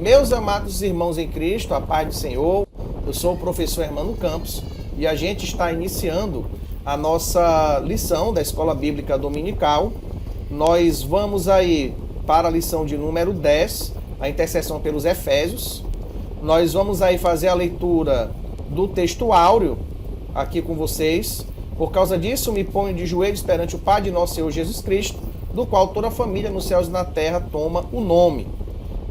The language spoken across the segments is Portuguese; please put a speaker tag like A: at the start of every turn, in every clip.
A: Meus amados irmãos em Cristo, a paz do Senhor, eu sou o professor Hermano Campos e a gente está iniciando a nossa lição da Escola Bíblica Dominical. Nós vamos aí para a lição de número 10, a intercessão pelos Efésios. Nós vamos aí fazer a leitura do texto áureo aqui com vocês. Por causa disso, me ponho de joelhos perante o Pai de nosso Senhor Jesus Cristo, do qual toda a família nos céus e na terra toma o nome.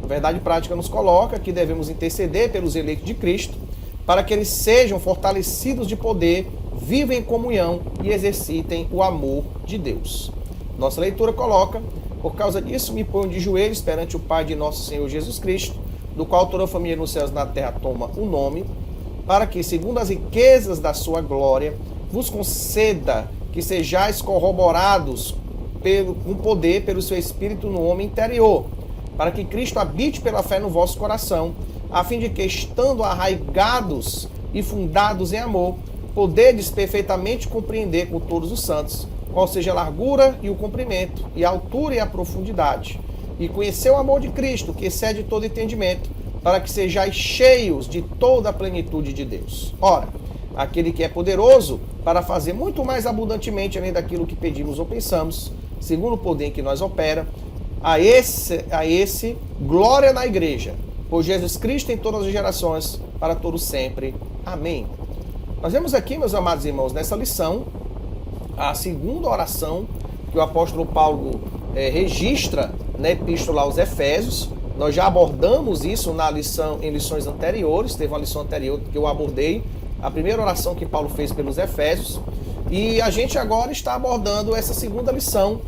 A: A verdade prática nos coloca que devemos interceder pelos eleitos de Cristo, para que eles sejam fortalecidos de poder, vivam em comunhão e exercitem o amor de Deus. Nossa leitura coloca: por causa disso me ponho de joelhos perante o Pai de nosso Senhor Jesus Cristo, do qual toda a família nos céus e na terra toma o nome, para que, segundo as riquezas da sua glória, vos conceda que sejais corroborados com poder pelo seu Espírito no homem interior, para que Cristo habite pela fé no vosso coração, a fim de que, estando arraigados e fundados em amor, podedes perfeitamente compreender com todos os santos qual seja a largura e o comprimento, e a altura e a profundidade, e conhecer o amor de Cristo, que excede todo entendimento, para que sejais cheios de toda a plenitude de Deus. Ora, aquele que é poderoso para fazer muito mais abundantemente além daquilo que pedimos ou pensamos, segundo o poder em que nós opera, a esse glória na igreja, por Jesus Cristo em todas as gerações, para todos sempre. Amém. Nós vemos aqui, meus amados irmãos, nessa lição, a segunda oração que o apóstolo Paulo registra na epístola aos Efésios. Nós já abordamos isso em lições anteriores. Teve uma lição anterior que eu abordei a primeira oração que Paulo fez pelos Efésios, e a gente agora está abordando essa segunda lição,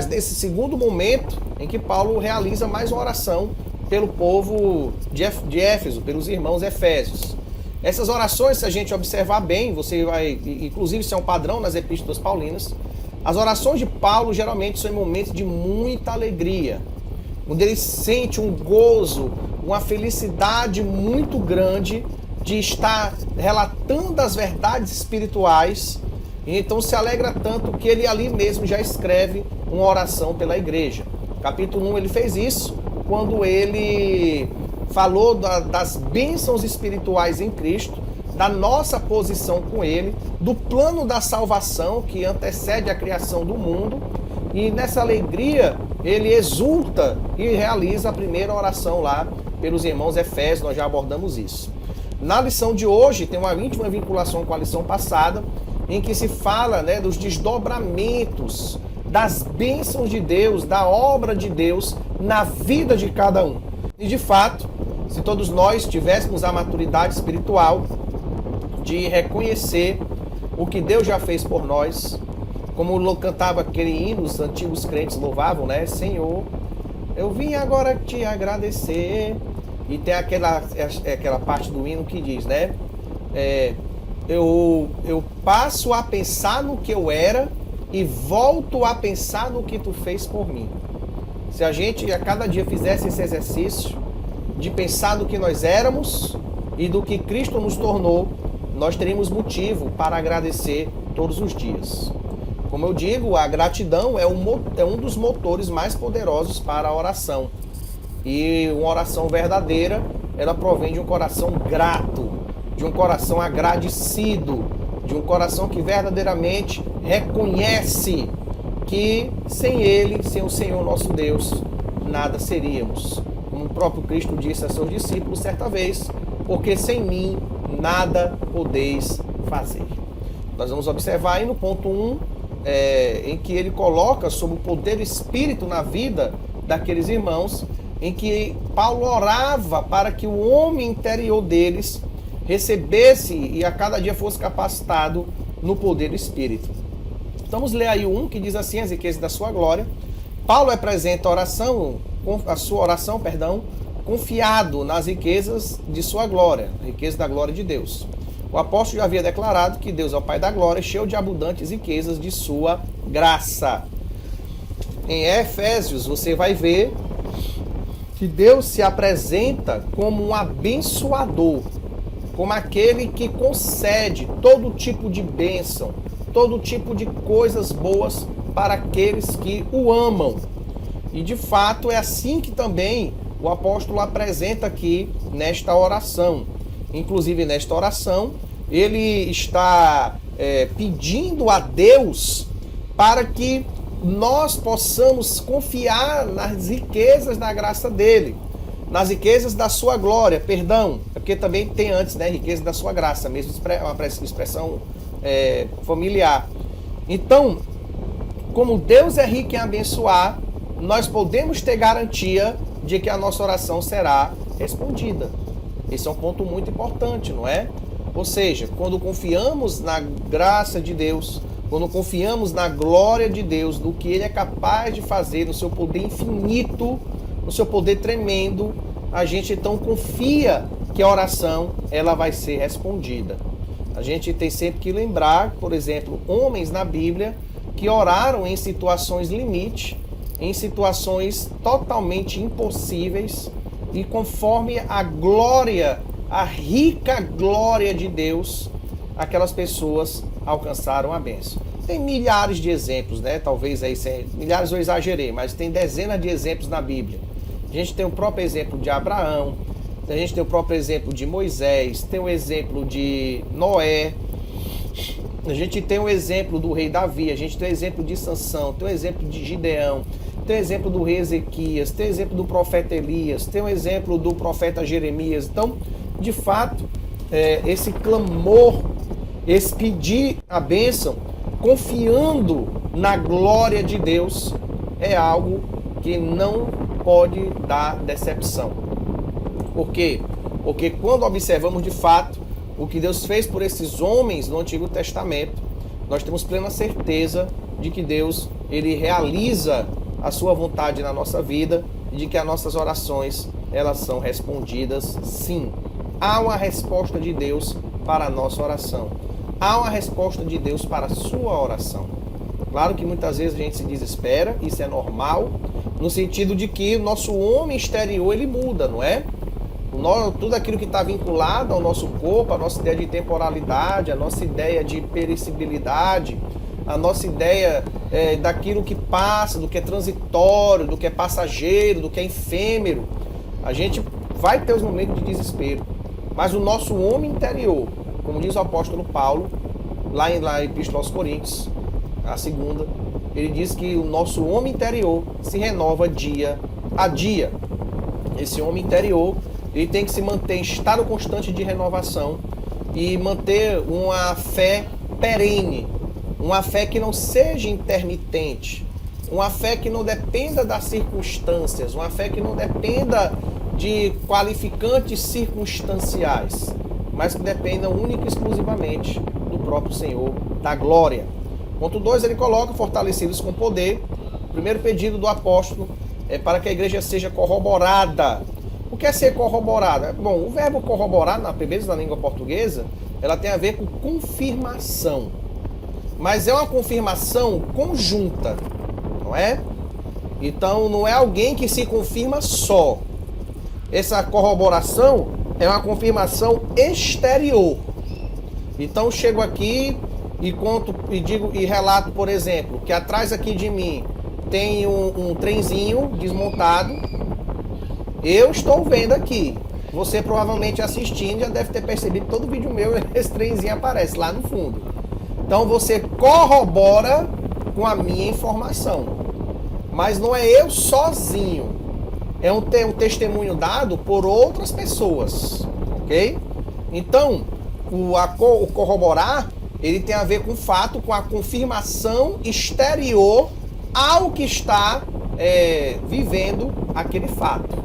A: nesse segundo momento em que Paulo realiza mais uma oração pelo povo de Éfeso, pelos irmãos Efésios. Essas orações, se a gente observar bem, você vai, inclusive isso é um padrão nas epístolas paulinas, as orações de Paulo geralmente são em momentos de muita alegria, onde ele sente um gozo, uma felicidade muito grande de estar relatando as verdades espirituais, e então se alegra tanto que ele ali mesmo já escreve uma oração pela igreja. Capítulo 1 ele fez isso quando ele falou das bênçãos espirituais em Cristo, da nossa posição com ele, do plano da salvação que antecede a criação do mundo, e nessa alegria ele exulta e realiza a primeira oração lá pelos irmãos Efésios. Nós já abordamos isso. Na lição de hoje tem uma íntima vinculação com a lição passada, em que se fala, dos desdobramentos, das bênçãos de Deus, da obra de Deus na vida de cada um. E de fato, se todos nós tivéssemos a maturidade espiritual de reconhecer o que Deus já fez por nós, como cantava aquele hino, os antigos crentes louvavam, Senhor, eu vim agora te agradecer. E tem aquela parte do hino que diz, eu passo a pensar no que eu era e volto a pensar no que tu fez por mim. Se a gente a cada dia fizesse esse exercício de pensar no que nós éramos e do que Cristo nos tornou, nós teríamos motivo para agradecer todos os dias. Como eu digo, a gratidão é um dos motores mais poderosos para a oração. E uma oração verdadeira, ela provém de um coração grato, de um coração agradecido, de um coração que verdadeiramente reconhece que sem Ele, sem o Senhor nosso Deus, nada seríamos. Como o próprio Cristo disse a seus discípulos certa vez, porque sem mim nada podeis fazer. Nós vamos observar aí no ponto 1, em que ele coloca sobre o poder do Espírito na vida daqueles irmãos, em que Paulo orava para que o homem interior deles recebesse e a cada dia fosse capacitado no poder do Espírito. Então vamos ler aí o 1 que diz assim: as riquezas da sua glória. Paulo apresenta a sua oração, confiado nas riquezas de sua glória, a riqueza da glória de Deus. O apóstolo já havia declarado que Deus é o Pai da glória, cheio de abundantes riquezas de sua graça. Em Efésios você vai ver que Deus se apresenta como um abençoador, como aquele que concede todo tipo de bênção, todo tipo de coisas boas para aqueles que o amam. E de fato é assim que também o apóstolo apresenta aqui nesta oração. Inclusive, nesta oração, ele está pedindo a Deus para que nós possamos confiar nas riquezas da graça dele, nas riquezas da sua glória, perdão, porque também tem antes, né, riqueza da sua graça, mesmo uma expressão familiar. Então, como Deus é rico em abençoar, nós podemos ter garantia de que a nossa oração será respondida. Esse é um ponto muito importante, não é? Ou seja, quando confiamos na graça de Deus, quando confiamos na glória de Deus, do que Ele é capaz de fazer, no seu poder infinito, no seu poder tremendo, a gente então confia que a oração ela vai ser respondida. A gente tem sempre que lembrar, por exemplo, homens na Bíblia que oraram em situações limite, em situações totalmente impossíveis, e conforme a glória, a rica glória de Deus, aquelas pessoas alcançaram a bênção. Tem milhares de exemplos, né? Talvez aí, milhares eu exagerei, mas tem dezenas de exemplos na Bíblia. A gente tem o próprio exemplo de Abraão, a gente tem o próprio exemplo de Moisés, tem o exemplo de Noé, a gente tem o exemplo do rei Davi, a gente tem o exemplo de Sansão, tem o exemplo de Gideão, tem o exemplo do rei Ezequias, tem o exemplo do profeta Elias, tem o exemplo do profeta Jeremias. Então, de fato, esse clamor, esse pedir a bênção, confiando na glória de Deus, é algo que não pode dar decepção. Por quê? Porque quando observamos de fato o que Deus fez por esses homens no Antigo Testamento, nós temos plena certeza de que Deus ele realiza a sua vontade na nossa vida e de que as nossas orações elas são respondidas sim. Há uma resposta de Deus para a nossa oração. Há uma resposta de Deus para a sua oração. Claro que muitas vezes a gente se desespera, isso é normal, no sentido de que o nosso homem exterior ele muda, não é? Tudo aquilo que está vinculado ao nosso corpo, a nossa ideia de temporalidade, a nossa ideia de perecibilidade, a nossa ideia daquilo que passa, do que é transitório, do que é passageiro, do que é efêmero, a gente vai ter os momentos de desespero. Mas o nosso homem interior, como diz o apóstolo Paulo, lá em Epístola aos Coríntios, a segunda, ele diz que o nosso homem interior se renova dia a dia. Esse homem interior, ele tem que se manter em estado constante de renovação e manter uma fé perene, uma fé que não seja intermitente, uma fé que não dependa das circunstâncias, uma fé que não dependa de qualificantes circunstanciais, mas que dependa única e exclusivamente do próprio Senhor, da glória. Ponto 2, ele coloca fortalecidos com poder. O primeiro pedido do apóstolo é para que a igreja seja corroborada. O que é ser corroborada? Bom, o verbo corroborar, primeiro na língua portuguesa, ela tem a ver com confirmação. Mas é uma confirmação conjunta, não é? Então, não é alguém que se confirma só. Essa corroboração é uma confirmação exterior. Então, eu chego aqui e conto e relato, por exemplo, que atrás aqui de mim tem um trenzinho desmontado. Eu estou vendo aqui. Você provavelmente assistindo já deve ter percebido que todo vídeo meu esse trenzinho aparece lá no fundo. Então você corrobora com a minha informação. Mas não é eu sozinho. É um testemunho dado por outras pessoas. Ok? Então, o corroborar, ele tem a ver com o fato, com a confirmação exterior ao que está vivendo aquele fato.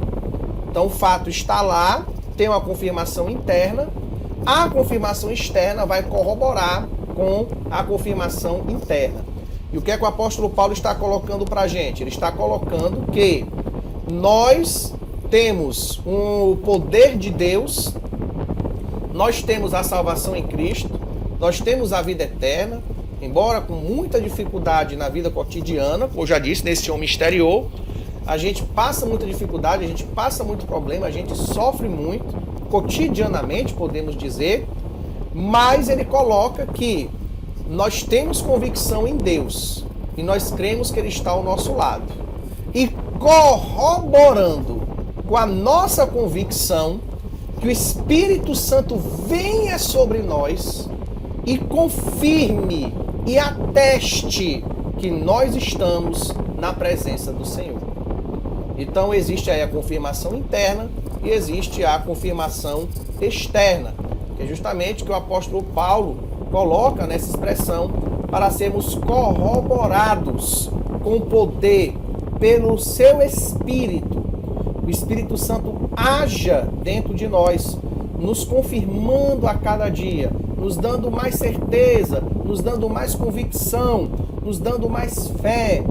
A: Então o fato está lá, tem uma confirmação interna, a confirmação externa vai corroborar com a confirmação interna. E o que é que o apóstolo Paulo está colocando para a gente? Ele está colocando que nós temos o poder de Deus, nós temos a salvação em Cristo, nós temos a vida eterna, embora com muita dificuldade na vida cotidiana, como eu já disse, nesse homem exterior, a gente passa muita dificuldade, a gente passa muito problema, a gente sofre muito, cotidianamente, podemos dizer, mas ele coloca que nós temos convicção em Deus e nós cremos que Ele está ao nosso lado. E corroborando com a nossa convicção, que o Espírito Santo venha sobre nós e confirme e ateste que nós estamos na presença do Senhor. Então existe aí a confirmação interna e existe a confirmação externa, que é justamente o que o apóstolo Paulo coloca nessa expressão, para sermos corroborados com o poder pelo seu Espírito. O Espírito Santo haja dentro de nós, nos confirmando a cada dia, nos dando mais certeza, nos dando mais convicção, nos dando mais fé.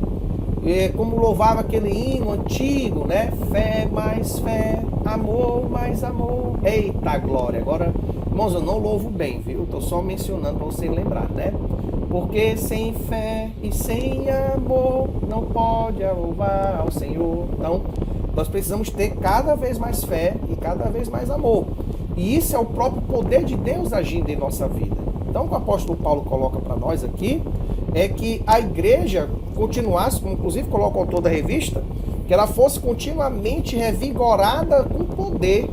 A: Como louvava aquele hino antigo, né? Fé mais fé, amor mais amor. Eita glória! Agora, irmãos, eu não louvo bem, viu? Estou só mencionando para você lembrar, né? Porque sem fé e sem amor não pode louvar ao Senhor. Então, nós precisamos ter cada vez mais fé e cada vez mais amor. E isso é o próprio poder de Deus agindo em nossa vida. Então, o que o apóstolo Paulo coloca para nós aqui é que a igreja continuasse, como inclusive coloca o autor da revista, que ela fosse continuamente revigorada com poder,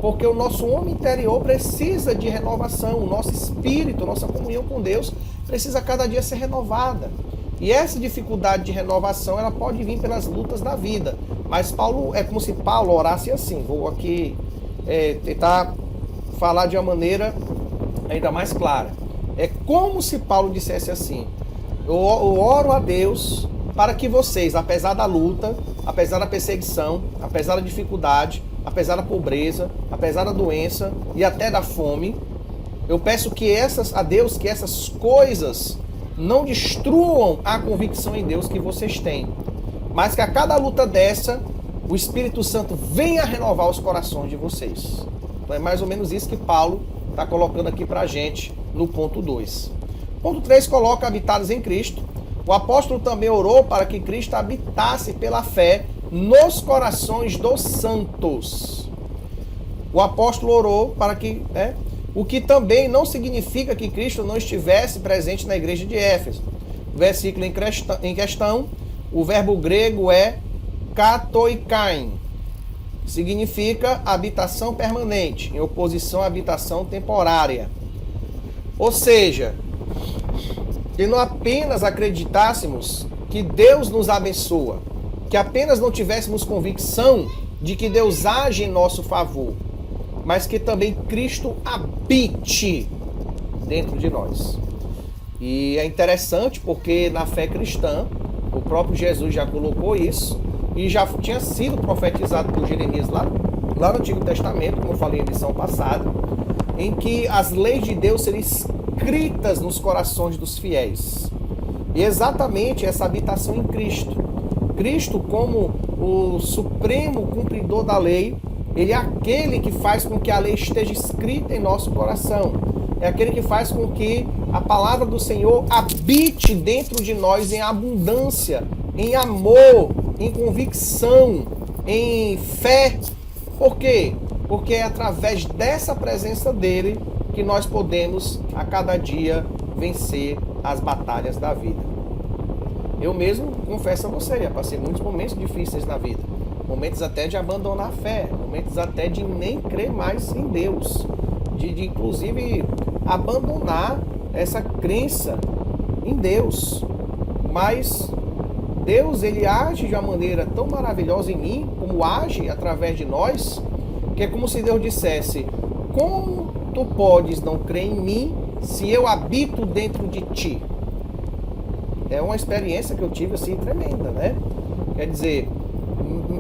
A: porque o nosso homem interior precisa de renovação, o nosso espírito, a nossa comunhão com Deus precisa cada dia ser renovada. E essa dificuldade de renovação, ela pode vir pelas lutas da vida. Mas Paulo, é como se Paulo orasse assim. Vou aqui tentar falar de uma maneira ainda mais clara. É como se Paulo dissesse assim: eu oro a Deus para que vocês, apesar da luta, apesar da perseguição, apesar da dificuldade, apesar da pobreza, apesar da doença e até da fome, eu peço a Deus que essas coisas não destruam a convicção em Deus que vocês têm, mas que a cada luta dessa, o Espírito Santo venha renovar os corações de vocês. Então é mais ou menos isso que Paulo está colocando aqui para a gente no ponto 2. Ponto 3 coloca habitados em Cristo. O apóstolo também orou para que Cristo habitasse pela fé nos corações dos santos. O apóstolo orou para que, o que também não significa que Cristo não estivesse presente na igreja de Éfeso. O versículo em questão, o verbo grego é katoikain, significa habitação permanente, em oposição à habitação temporária. Ou seja, que não apenas acreditássemos que Deus nos abençoa, que apenas não tivéssemos convicção de que Deus age em nosso favor, mas que também Cristo habite dentro de nós. E é interessante porque na fé cristã, o próprio Jesus já colocou isso, e já tinha sido profetizado por Jeremias lá no Antigo Testamento, como eu falei na lição passada, em que as leis de Deus seriam escritas nos corações dos fiéis. E exatamente essa habitação em Cristo. Cristo, como o supremo cumpridor da lei, ele é aquele que faz com que a lei esteja escrita em nosso coração. É aquele que faz com que a palavra do Senhor habite dentro de nós em abundância, em amor, em convicção, em fé. Por quê? Porque é através dessa presença dele que nós podemos a cada dia vencer as batalhas da vida. Eu mesmo confesso a você, já passei muitos momentos difíceis na vida, momentos até de abandonar a fé, momentos até de nem crer mais em Deus, de inclusive abandonar essa crença em Deus. Mas Deus, ele age de uma maneira tão maravilhosa em mim, como age através de nós, que é como se Deus dissesse: como tu podes não crer em mim se eu habito dentro de ti? É uma experiência que eu tive assim tremenda, né? Quer dizer,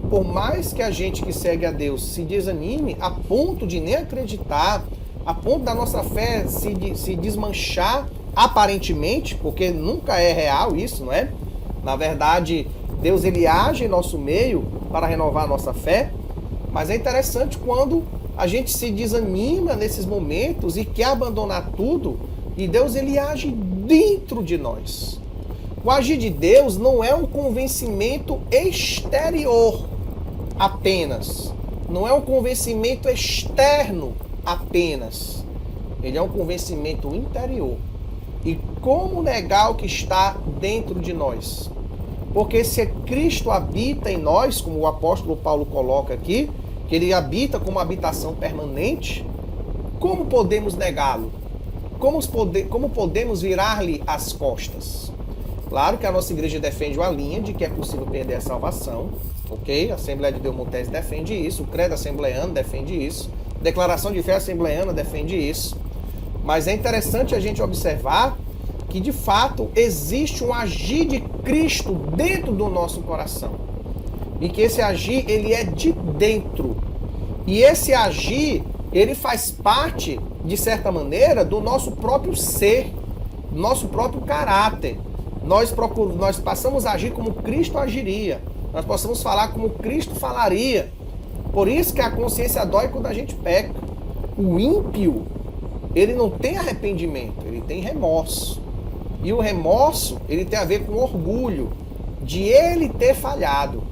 A: por mais que a gente que segue a Deus se desanime a ponto de nem acreditar, a ponto da nossa fé se desmanchar aparentemente, porque nunca é real isso, não é? Na verdade, Deus, ele age em nosso meio para renovar a nossa fé, mas é interessante quando a gente se desanima nesses momentos e quer abandonar tudo, e Deus, ele age dentro de nós. O agir de Deus não é um convencimento exterior apenas, não é um convencimento externo apenas, ele é um convencimento interior. E como negar o que está dentro de nós? Porque se Cristo habita em nós, como o apóstolo Paulo coloca aqui, que ele habita como habitação permanente, como podemos negá-lo? Como podemos virar-lhe as costas? Claro que a nossa igreja defende uma linha de que é possível perder a salvação, ok? A Assembleia de Deus Montes defende isso, o Credo Assembleano defende isso, a Declaração de Fé Assembleana defende isso. Mas é interessante a gente observar que, de fato, existe um agir de Cristo dentro do nosso coração. E que esse agir, ele é de dentro. E esse agir, ele faz parte, de certa maneira, do nosso próprio ser, do nosso próprio caráter. Nós passamos a agir como Cristo agiria. Nós possamos falar como Cristo falaria. Por isso que a consciência dói quando a gente peca. O ímpio, ele não tem arrependimento, ele tem remorso. E o remorso, ele tem a ver com orgulho de ele ter falhado.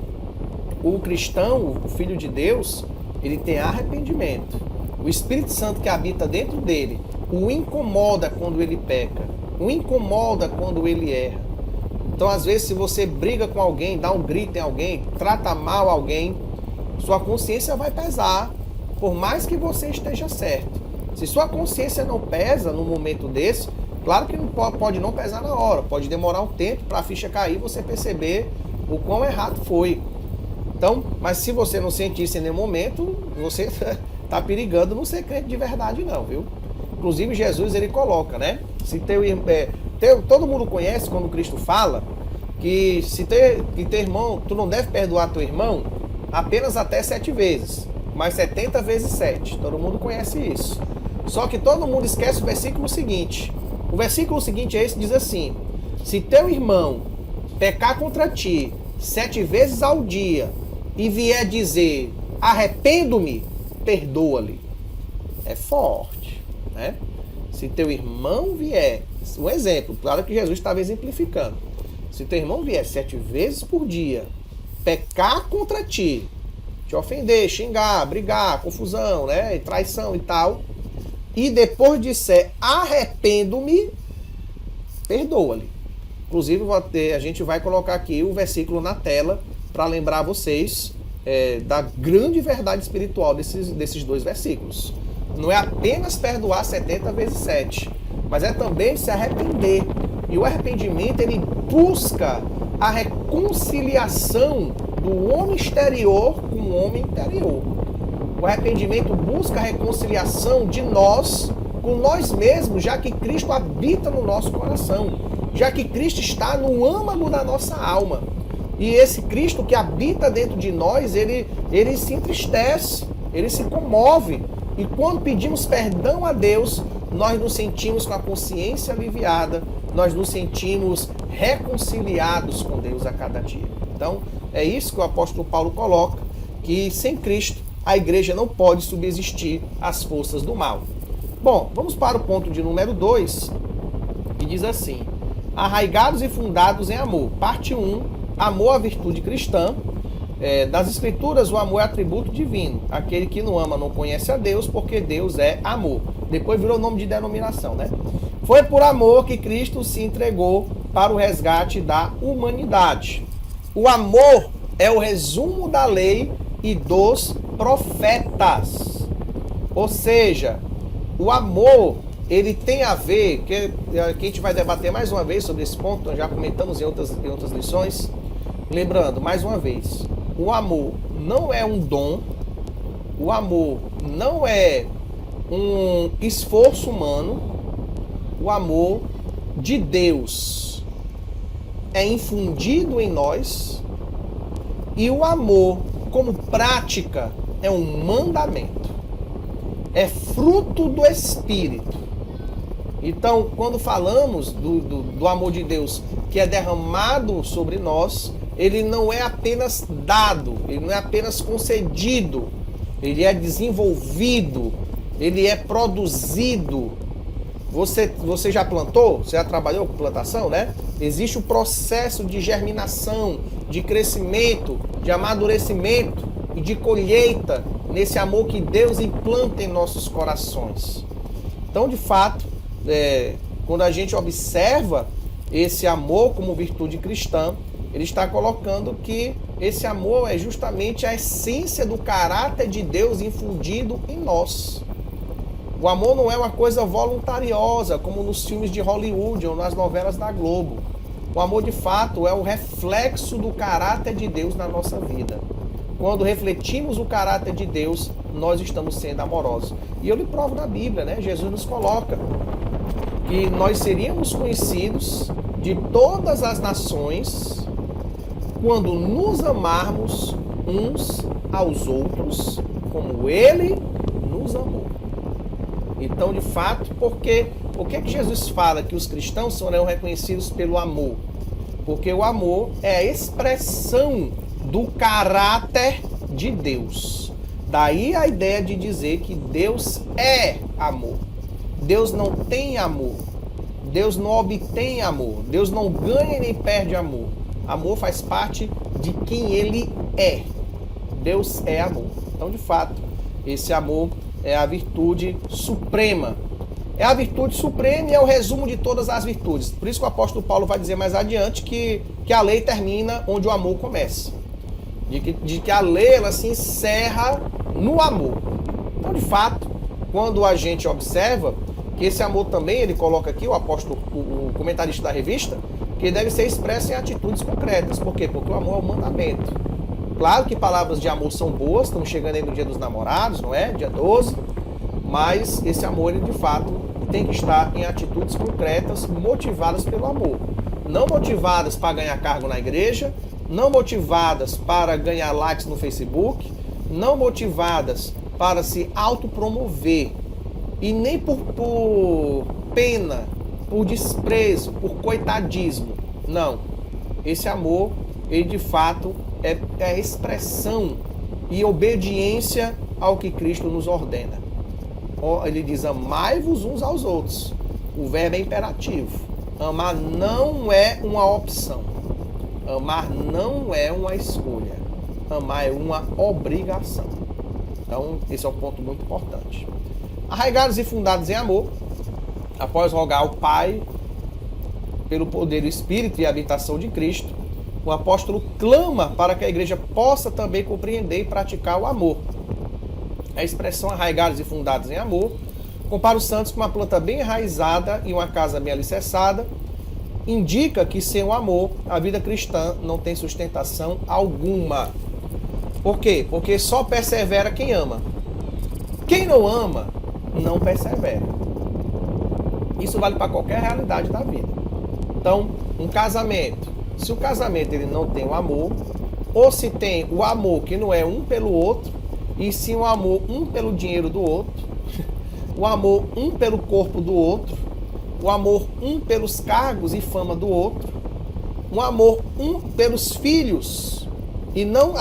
A: O cristão, o filho de Deus, ele tem arrependimento. O Espírito Santo que habita dentro dele o incomoda quando ele peca, o incomoda quando ele erra. Então, às vezes, se você briga com alguém, dá um grito em alguém, trata mal alguém, sua consciência vai pesar, por mais que você esteja certo. Se sua consciência não pesa no momento desse, claro que não pode não pesar na hora, pode demorar um tempo para a ficha cair e você perceber o quão errado foi. Então, mas se você não sentir isso em nenhum momento, você está perigando não ser crente de verdade não, viu? Inclusive Jesus, ele coloca, né? Se todo mundo conhece quando Cristo fala que teu irmão, tu não deve perdoar teu irmão apenas até 7 vezes, mas 70 vezes 7. Todo mundo conhece isso. Só que todo mundo esquece o versículo seguinte. O versículo seguinte é esse, diz assim: se teu irmão pecar contra ti 7 vezes ao dia e vier dizer arrependo-me, perdoa-lhe. É forte, né? Se teu irmão vier, um exemplo, claro que Jesus estava exemplificando. Se teu irmão vier 7 vezes por dia pecar contra ti, te ofender, xingar, brigar, confusão, né, traição e tal, e depois disser arrependo-me, perdoa-lhe. Inclusive a gente vai colocar aqui o versículo na tela para lembrar vocês da grande verdade espiritual desses 2 versículos. Não é apenas perdoar 70 vezes 7, mas é também se arrepender. E o arrependimento, ele busca a reconciliação do homem exterior com o homem interior. O arrependimento busca a reconciliação de nós com nós mesmos, já que Cristo habita no nosso coração, já que Cristo está no âmago da nossa alma. E esse Cristo que habita dentro de nós, ele se entristece, ele se comove. E quando pedimos perdão a Deus, nós nos sentimos com a consciência aliviada, nós nos sentimos reconciliados com Deus a cada dia. Então, é isso que o apóstolo Paulo coloca, que sem Cristo a igreja não pode subsistir às forças do mal. Bom, vamos para o ponto de número 2, que diz assim: arraigados e fundados em amor. Parte 1, amor à virtude cristã. Das Escrituras, o amor é atributo divino. Aquele que não ama não conhece a Deus, porque Deus é amor. Depois virou nome de denominação, né? Foi por amor que Cristo se entregou para o resgate da humanidade. O amor é o resumo da lei e dos profetas. Ou seja, o amor, ele tem a ver, que a gente vai debater mais uma vez sobre esse ponto, nós já comentamos em outras lições. Lembrando, mais uma vez, o amor não é um dom, o amor não é um esforço humano, o amor de Deus é infundido em nós, e o amor como prática é um mandamento, é fruto do Espírito. Então, quando falamos do amor de Deus que é derramado sobre nós, ele não é apenas dado, ele não é apenas concedido, ele é desenvolvido, ele é produzido. Você já plantou? Você já trabalhou com plantação, né? Existe o processo de germinação, de crescimento, de amadurecimento e de colheita nesse amor que Deus implanta em nossos corações. Então, de fato, quando a gente observa esse amor como virtude cristã, ele está colocando que esse amor é justamente a essência do caráter de Deus infundido em nós. O amor não é uma coisa voluntariosa, como nos filmes de Hollywood ou nas novelas da Globo. O amor, de fato, é o reflexo do caráter de Deus na nossa vida. Quando refletimos o caráter de Deus, nós estamos sendo amorosos. E eu lhe provo na Bíblia, né? Jesus nos coloca que nós seríamos conhecidos de todas as nações quando nos amarmos uns aos outros como Ele nos amou. Então, de fato, por que Jesus fala que os cristãos serão reconhecidos pelo amor? Porque o amor é a expressão do caráter de Deus. Daí a ideia de dizer que Deus é amor. Deus não tem amor. Deus não obtém amor. Deus não ganha nem perde amor. Amor faz parte de quem Ele é. Deus é amor. Então, de fato, esse amor é a virtude suprema. É a virtude suprema e é o resumo de todas as virtudes. Por isso que o apóstolo Paulo vai dizer mais adiante que a lei termina onde o amor começa. De que a lei ela se encerra no amor. Então, de fato, quando a gente observa que esse amor também, ele coloca aqui, o apóstolo, o comentarista da revista, que deve ser expresso em atitudes concretas. Por quê? Porque o amor é um mandamento. Claro que palavras de amor são boas, estamos chegando aí no dia dos namorados, não é? Dia 12. Mas esse amor, ele de fato, tem que estar em atitudes concretas, motivadas pelo amor. Não motivadas para ganhar cargo na igreja, não motivadas para ganhar likes no Facebook, não motivadas para se autopromover, e nem por pena, por desprezo, por coitadismo. Não. Esse amor, ele de fato é a expressão e obediência ao que Cristo nos ordena. Ele diz, amai-vos uns aos outros. O verbo é imperativo. Amar não é uma opção. Amar não é uma escolha. Amar é uma obrigação. Então, esse é um ponto muito importante. Arraigados e fundados em amor, após rogar ao Pai, pelo poder do Espírito e a habitação de Cristo, o apóstolo clama para que a igreja possa também compreender e praticar o amor. A expressão arraigados e fundados em amor compara os santos com uma planta bem enraizada e uma casa bem alicerçada. Indica que sem o amor, a vida cristã não tem sustentação alguma. Por quê? Porque só persevera quem ama. Quem não ama, não persevera. Isso vale para qualquer realidade da vida. Então, um casamento, se o casamento ele não tem o amor, ou se tem o amor que não é um pelo outro, e sim o amor um pelo dinheiro do outro, o amor um pelo corpo do outro, o amor um pelos cargos e fama do outro, o amor um pelos filhos e não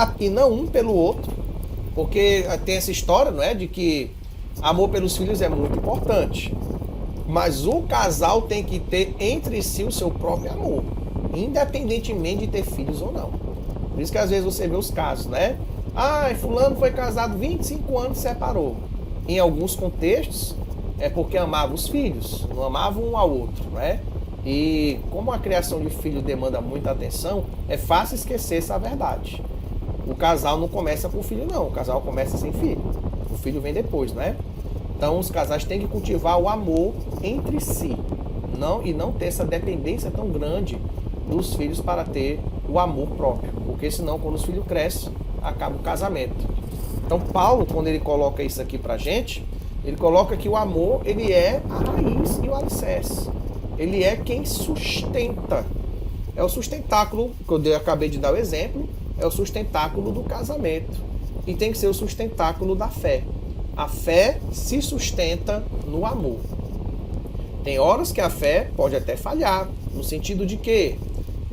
A: um pelo outro, porque tem essa história, não é, de que amor pelos filhos é muito importante, mas o casal tem que ter entre si o seu próprio amor, independentemente de ter filhos ou não. Por isso que às vezes você vê os casos, né? Fulano foi casado 25 anos e separou. Em alguns contextos é porque amava os filhos, não amavam um ao outro, né? E como a criação de filho demanda muita atenção, é fácil esquecer essa verdade. O casal não começa com filho, não. O casal começa sem filho. O filho vem depois, né? Então os casais têm que cultivar o amor entre si, e não ter essa dependência tão grande dos filhos para ter o amor próprio, porque senão quando os filhos crescem, acaba o casamento. Então Paulo, quando ele coloca isso aqui pra gente, ele coloca que o amor, ele é a raiz e o alicerce. Ele é quem sustenta. É o sustentáculo, que eu acabei de dar o exemplo, é o sustentáculo do casamento. E tem que ser o sustentáculo da fé. A fé se sustenta no amor. Tem horas que a fé pode até falhar, no sentido de quê?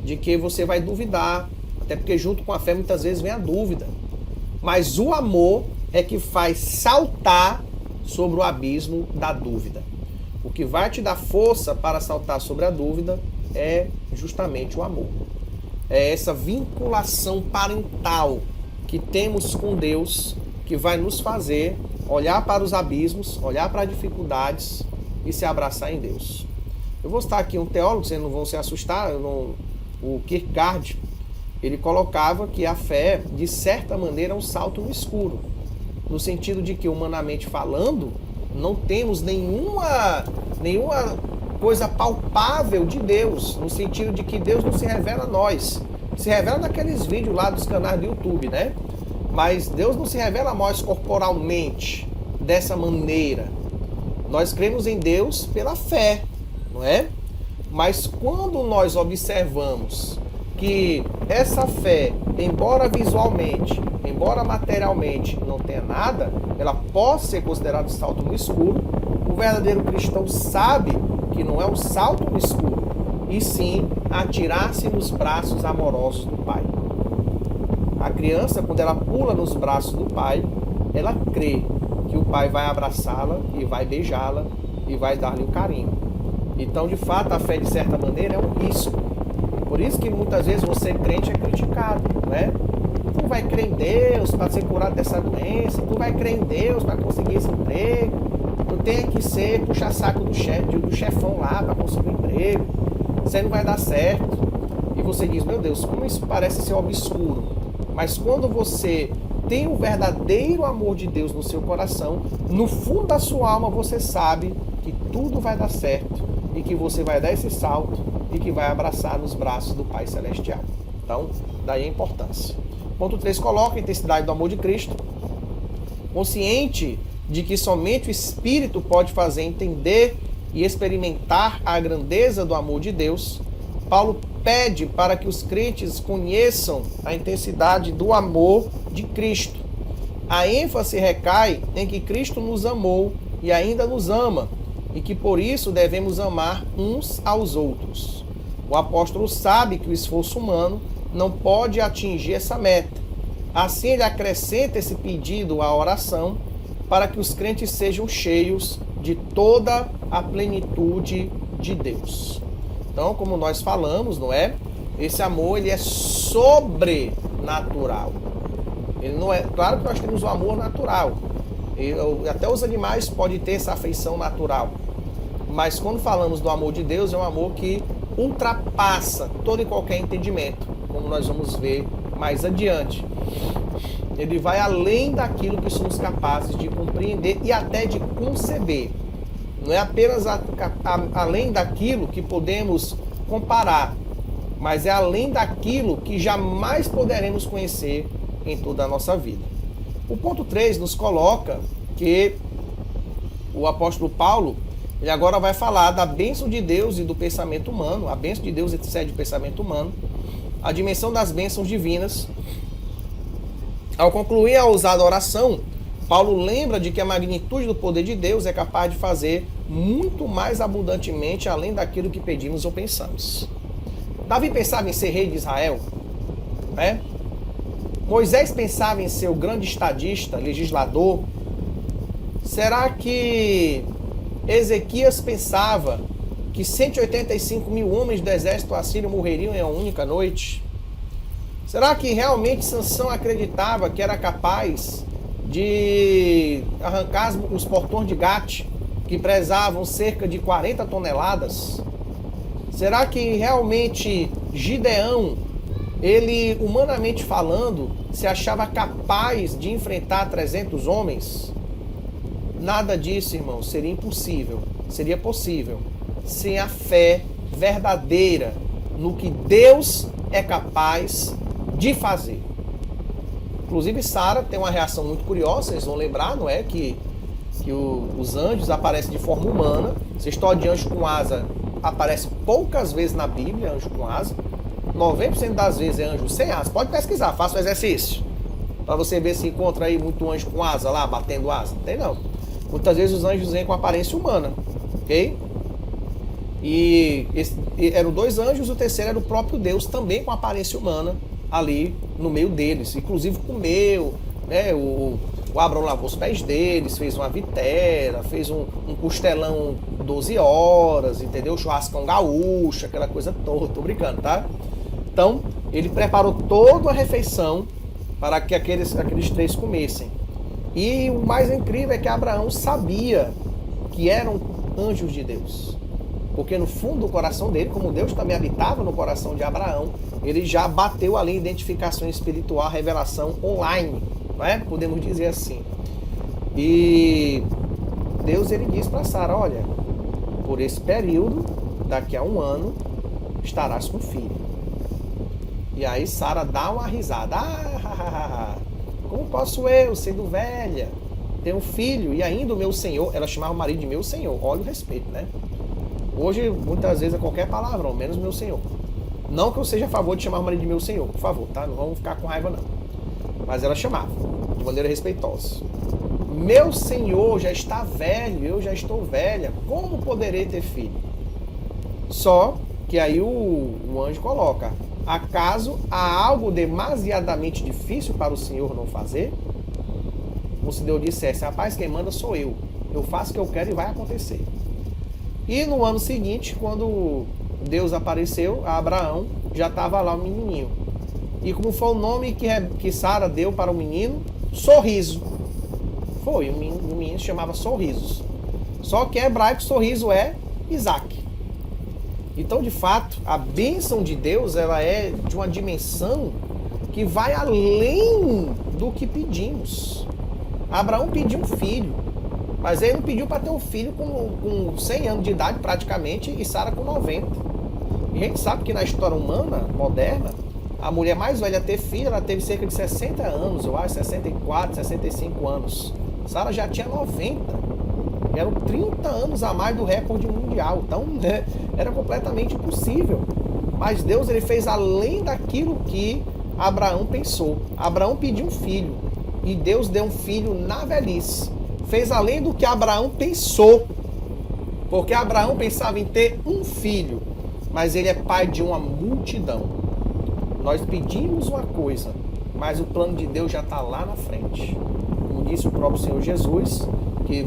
A: De que você vai duvidar, até porque junto com a fé muitas vezes vem a dúvida. Mas o amor é que faz saltar sobre o abismo da dúvida. O que vai te dar força para saltar sobre a dúvida é justamente o amor. É essa vinculação parental que temos com Deus que vai nos fazer olhar para os abismos, olhar para as dificuldades e se abraçar em Deus. Eu vou citar aqui um teólogo, vocês não vão se assustar, o Kierkegaard, ele colocava que a fé, de certa maneira, é um salto no escuro. No sentido de que, humanamente falando, não temos nenhuma coisa palpável de Deus, no sentido de que Deus não se revela a nós. Se revela naqueles vídeos lá dos canais do YouTube, né? Mas Deus não se revela a nós corporalmente, dessa maneira. Nós cremos em Deus pela fé, não é? Mas quando nós observamos que essa fé, embora visualmente, embora materialmente não tenha nada, ela pode ser considerada um salto no escuro, o verdadeiro cristão sabe que não é um salto no escuro, e sim atirar-se nos braços amorosos do Pai. A criança, quando ela pula nos braços do Pai, ela crê que o Pai vai abraçá-la e vai beijá-la e vai dar-lhe um carinho. Então, de fato, a fé, de certa maneira, é um risco. Por isso que muitas vezes você crente é criticado, né? Tu vai crer em Deus para ser curado dessa doença, tu vai crer em Deus para conseguir esse emprego, tu tem que ser puxa-saco do chefão lá para conseguir um emprego, isso aí não vai dar certo. E você diz, meu Deus, como isso parece ser obscuro. Mas quando você tem o verdadeiro amor de Deus no seu coração, no fundo da sua alma você sabe que tudo vai dar certo e que você vai dar esse salto e que vai abraçar nos braços do Pai Celestial. Então, daí a importância. Ponto 3 coloca a intensidade do amor de Cristo. Consciente de que somente o Espírito pode fazer entender e experimentar a grandeza do amor de Deus, Paulo pede para que os crentes conheçam a intensidade do amor de Cristo. A ênfase recai em que Cristo nos amou e ainda nos ama, e que por isso devemos amar uns aos outros. O apóstolo sabe que o esforço humano não pode atingir essa meta. Assim ele acrescenta esse pedido à oração para que os crentes sejam cheios de toda a plenitude de Deus. Então, como nós falamos, não é? Esse amor, ele é sobrenatural. Ele não é, claro que nós temos o amor natural. Até os animais podem ter essa afeição natural. Mas quando falamos do amor de Deus, é um amor que ultrapassa todo e qualquer entendimento, como nós vamos ver mais adiante. Ele vai além daquilo que somos capazes de compreender e até de conceber. Não é apenas além daquilo que podemos comparar, mas é além daquilo que jamais poderemos conhecer em toda a nossa vida. O ponto 3 nos coloca que o apóstolo Paulo, ele agora vai falar da bênção de Deus e do pensamento humano. A bênção de Deus excede o pensamento humano, a dimensão das bênçãos divinas. Ao concluir a ousada oração, Paulo lembra de que a magnitude do poder de Deus é capaz de fazer muito mais abundantemente além daquilo que pedimos ou pensamos. Davi pensava em ser rei de Israel, né? Moisés pensava em ser o grande estadista, legislador. Será que Ezequias pensava que 185 mil homens do exército assírio morreriam em uma única noite? Será que realmente Sansão acreditava que era capaz de arrancar os portões de Gate, que pesavam cerca de 40 toneladas? Será que realmente Gideão, ele, humanamente falando, se achava capaz de enfrentar 300 homens? Nada disso, irmão, seria impossível. Seria possível sem a fé verdadeira no que Deus é capaz de fazer. Inclusive, Sara tem uma reação muito curiosa, vocês vão lembrar, não é? Que os anjos aparecem de forma humana. Essa história de anjo com asa aparece poucas vezes na Bíblia, anjo com asa. 90% das vezes é anjo sem asa. Pode pesquisar, faça o exercício, para você ver se encontra aí muito anjo com asa lá, batendo asa. Não tem não. Muitas vezes os anjos vêm com aparência humana, ok? E eram 2 anjos, o terceiro era o próprio Deus, também com aparência humana, ali no meio deles. Inclusive comeu, né? O Abraão lavou os pés deles, fez uma vitela, fez um costelão 12 horas, entendeu? Churrascão gaúcho, aquela coisa toda. Tô brincando, tá? Então, ele preparou toda a refeição para que aqueles 3 comessem. E o mais incrível é que Abraão sabia que eram anjos de Deus. Porque no fundo do coração dele, como Deus também habitava no coração de Abraão, ele já bateu ali identificação espiritual, revelação online, não é? Podemos dizer assim. E Deus ele diz para Sara, olha, por esse período, daqui a 1 ano, estarás com filho. E aí Sara dá uma risada. Como posso eu, sendo velha, ter um filho e ainda o meu senhor, ela chamava o marido de meu senhor, olha o respeito, né? Hoje, muitas vezes, é qualquer palavrão, menos meu senhor. Não que eu seja a favor de chamar o marido de meu senhor, por favor, tá? Não vamos ficar com raiva, não. Mas ela chamava, de maneira respeitosa. Meu senhor já está velho, eu já estou velha, como poderei ter filho? Só que aí o anjo coloca, acaso há algo demasiadamente difícil para o senhor não fazer? Como se Deus dissesse, rapaz, quem manda sou eu faço o que eu quero e vai acontecer. E no ano seguinte, quando Deus apareceu a Abraão, já estava lá o menininho. E como foi o nome que Sara deu para o menino? Sorriso. Foi, o menino se chamava Sorrisos. Só que em hebraico, sorriso é Isaac. Então, de fato, a bênção de Deus, ela é de uma dimensão que vai além do que pedimos. Abraão pediu um filho, mas ele não pediu para ter um filho com 100 anos de idade praticamente e Sara com 90. E a gente sabe que na história humana, moderna, a mulher mais velha a ter filho, ela teve cerca de 60 anos, eu acho, 64, 65 anos. Sara já tinha 90. Eram 30 anos a mais do recorde mundial. Então, né, era completamente impossível. Mas Deus ele fez além daquilo que Abraão pensou. Abraão pediu um filho. E Deus deu um filho na velhice. Fez além do que Abraão pensou. Porque Abraão pensava em ter um filho. Mas ele é pai de uma multidão. Nós pedimos uma coisa, mas o plano de Deus já está lá na frente. Como disse o próprio Senhor Jesus, que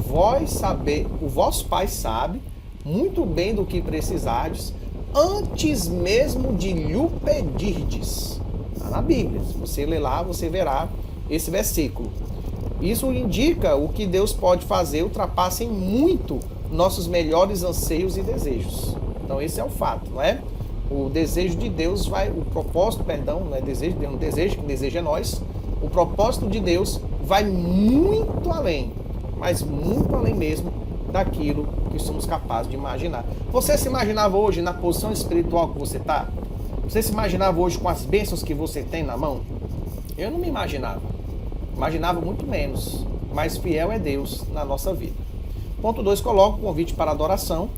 A: o vosso Pai sabe muito bem do que precisardes, antes mesmo de lhe pedirdes. Está na Bíblia. Se você ler lá, você verá esse versículo. Isso indica o que Deus pode fazer, ultrapassa em muito nossos melhores anseios e desejos. Então esse é o fato, não é? O desejo de Deus o propósito, não é desejo de Deus, desejo, que deseja é nós. O propósito de Deus vai muito além, mas muito além mesmo daquilo que somos capazes de imaginar. Você se imaginava hoje na posição espiritual que você está? Você se imaginava hoje com as bênçãos que você tem na mão? Eu não me imaginava. Imaginava muito menos, mas fiel é Deus na nossa vida. Ponto 2, coloca o convite para adoração.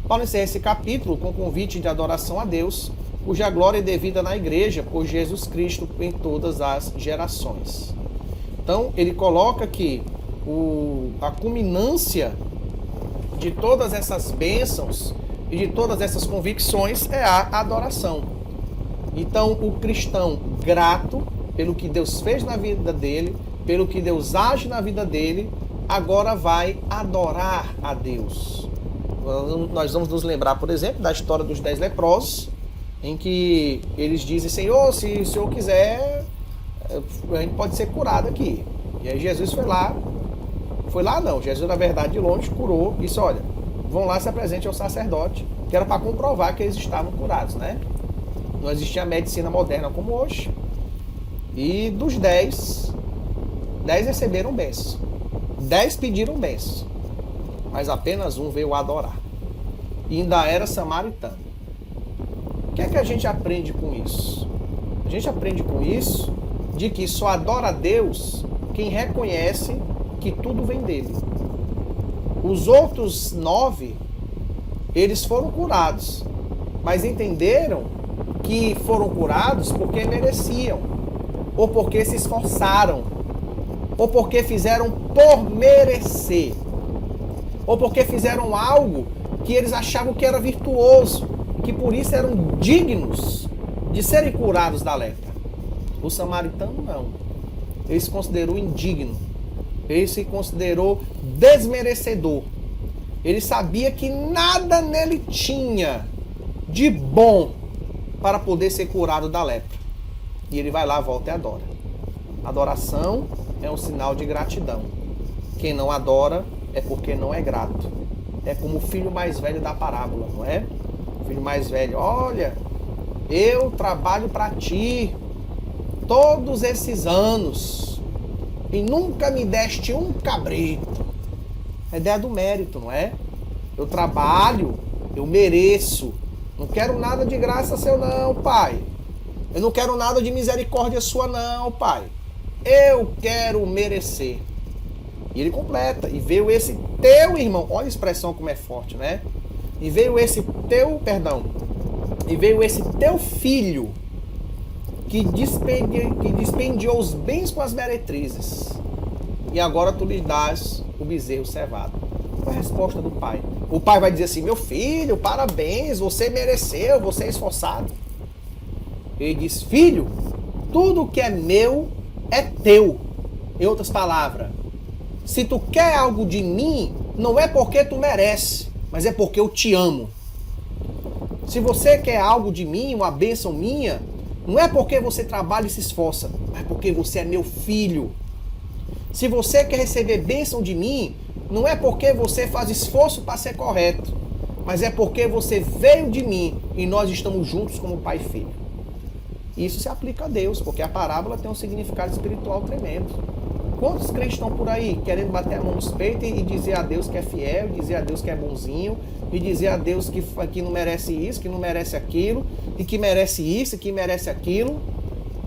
A: Paulo encerra esse capítulo com o convite de adoração a Deus, cuja glória é devida na igreja por Jesus Cristo em todas as gerações. Então, ele coloca que a culminância de todas essas bênçãos e de todas essas convicções é a adoração. Então, o cristão grato pelo que Deus fez na vida dele, pelo que Deus age na vida dele, agora vai adorar a Deus. Nós vamos nos lembrar, por exemplo, da história dos 10 leprosos, em que eles dizem, Senhor, se o Senhor quiser, a gente pode ser curado aqui. E aí Jesus Jesus na verdade de longe curou, disse, olha, vão lá se apresente ao sacerdote, que era para comprovar que eles estavam curados, né? Não existia medicina moderna como hoje. E dos 10 receberam bênção. 10 pediram bênção. Mas apenas um veio adorar. E ainda era samaritano. O que é que a gente aprende com isso? A gente aprende com isso de que só adora a Deus quem reconhece que tudo vem dele. Os outros 9, eles foram curados, mas entenderam que foram curados porque mereciam, ou porque se esforçaram, ou porque fizeram por merecer, ou porque fizeram algo que eles achavam que era virtuoso, que por isso eram dignos de serem curados da lepra. O samaritano não. Ele se considerou indigno. Ele se considerou desmerecedor. Ele sabia que nada nele tinha de bom para poder ser curado da lepra. E ele vai lá, volta e adora. Adoração é um sinal de gratidão. Quem não adora é porque não é grato. é como o filho mais velho da parábola, não é? O filho mais velho, olha, eu trabalho para ti todos esses anos e nunca me deste um cabrito. A ideia do mérito, não é? Eu trabalho, eu mereço. Não quero nada de graça seu não, pai. Eu não quero nada de misericórdia sua não, pai. Eu quero merecer. E ele completa. E veio esse teu irmão. Olha a expressão como é forte, né? E veio esse teu, e veio esse teu filho que dispendiou os bens com as meretrizes. E agora tu lhe dás o bezerro cevado. Qual é a resposta do pai? O pai vai dizer assim, meu filho, parabéns, você mereceu, você é esforçado. Ele diz, filho, tudo que é meu é teu. Em outras palavras, se tu quer algo de mim, não é porque tu merece, mas é porque eu te amo. Se você quer algo de mim, uma bênção minha, não é porque você trabalha e se esforça, mas porque você é meu filho. Se você quer receber bênção de mim, não é porque você faz esforço para ser correto, mas é porque você veio de mim e nós estamos juntos como pai e filho. Isso se aplica a Deus, porque a parábola tem um significado espiritual tremendo. Quantos crentes estão por aí querendo bater a mão nos peitos e dizer a Deus que é fiel, dizer a Deus que é bonzinho, e dizer a Deus que não merece isso, que não merece aquilo, e que merece isso, e que merece aquilo?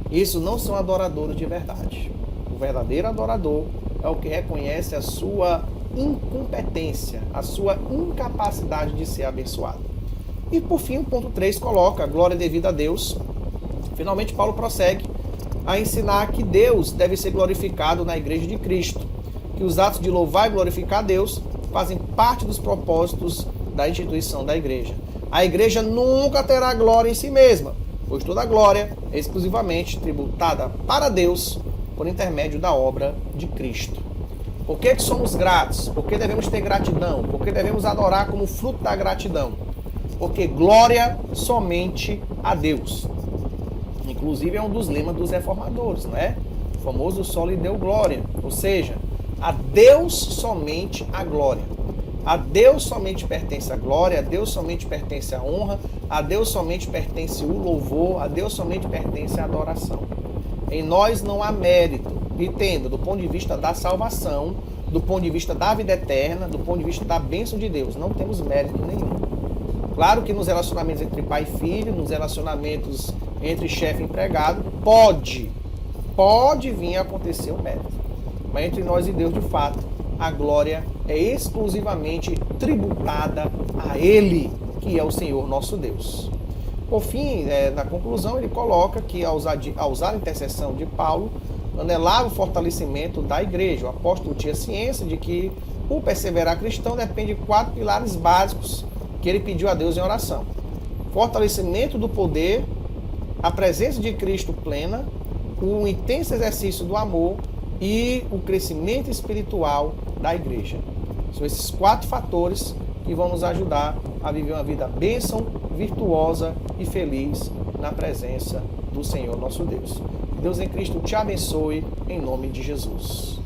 A: Isso não são adoradores de verdade. O verdadeiro adorador é o que reconhece a sua incompetência, a sua incapacidade de ser abençoado. E por fim, o ponto 3 coloca a glória devida a Deus. Finalmente, Paulo prossegue a ensinar que Deus deve ser glorificado na igreja de Cristo, que os atos de louvar e glorificar a Deus fazem parte dos propósitos da instituição da igreja. A igreja nunca terá glória em si mesma, pois toda a glória é exclusivamente tributada para Deus por intermédio da obra de Cristo. Por que somos gratos? Por que devemos ter gratidão? Por que devemos adorar como fruto da gratidão? Porque glória somente a Deus. Inclusive é um dos lemas dos reformadores, não é? O famoso só lhe deu glória. Ou seja, a Deus somente a glória. A Deus somente pertence a glória, a Deus somente pertence a honra, a Deus somente pertence o louvor, a Deus somente pertence a adoração. Em nós não há mérito. Entenda, do ponto de vista da salvação, do ponto de vista da vida eterna, do ponto de vista da bênção de Deus, não temos mérito nenhum. Claro que nos relacionamentos entre pai e filho, nos relacionamentos entre chefe e empregado, pode vir a acontecer um mérito. Mas entre nós e Deus, de fato, a glória é exclusivamente tributada a Ele, que é o Senhor nosso Deus. Por fim, na conclusão, ele coloca que ao usar a intercessão de Paulo, anelava o fortalecimento da igreja. O apóstolo tinha ciência de que o perseverar cristão depende de 4 pilares básicos que ele pediu a Deus em oração: fortalecimento do poder, a presença de Cristo plena, o intenso exercício do amor e o crescimento espiritual da igreja. São esses 4 fatores que vão nos ajudar a viver uma vida bênção, virtuosa e feliz na presença do Senhor nosso Deus. Que Deus em Cristo te abençoe, em nome de Jesus.